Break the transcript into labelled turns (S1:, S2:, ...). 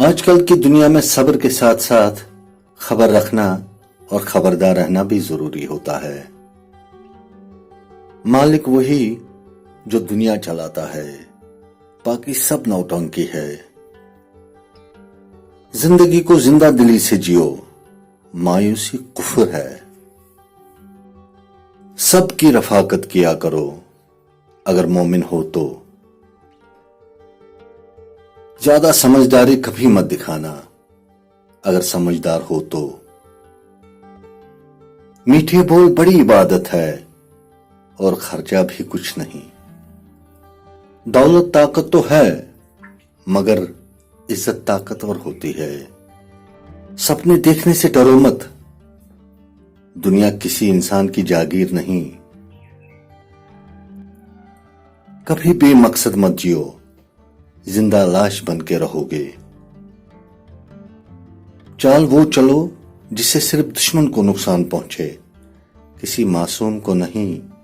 S1: آج کل کی دنیا میں صبر کے ساتھ ساتھ خبر رکھنا اور خبردار رہنا بھی ضروری ہوتا ہے۔ مالک وہی جو دنیا چلاتا ہے، باقی سب نوٹنکی ہے۔ زندگی کو زندہ دلی سے جیو، مایوسی کفر ہے۔ سب کی رفاقت کیا کرو اگر مومن ہو تو۔ زیادہ سمجھداری کبھی مت دکھانا اگر سمجھدار ہو تو۔ میٹھے بول بڑی عبادت ہے اور خرچہ بھی کچھ نہیں۔ دولت طاقت تو ہے مگر عزت طاقتور ہوتی ہے۔ سپنے دیکھنے سے ڈرو مت، دنیا کسی انسان کی جاگیر نہیں۔ کبھی بے مقصد مت جیو، زندہ لاش بن کے رہو گے۔ چال وہ چلو جس سے صرف دشمن کو نقصان پہنچے، کسی معصوم کو نہیں۔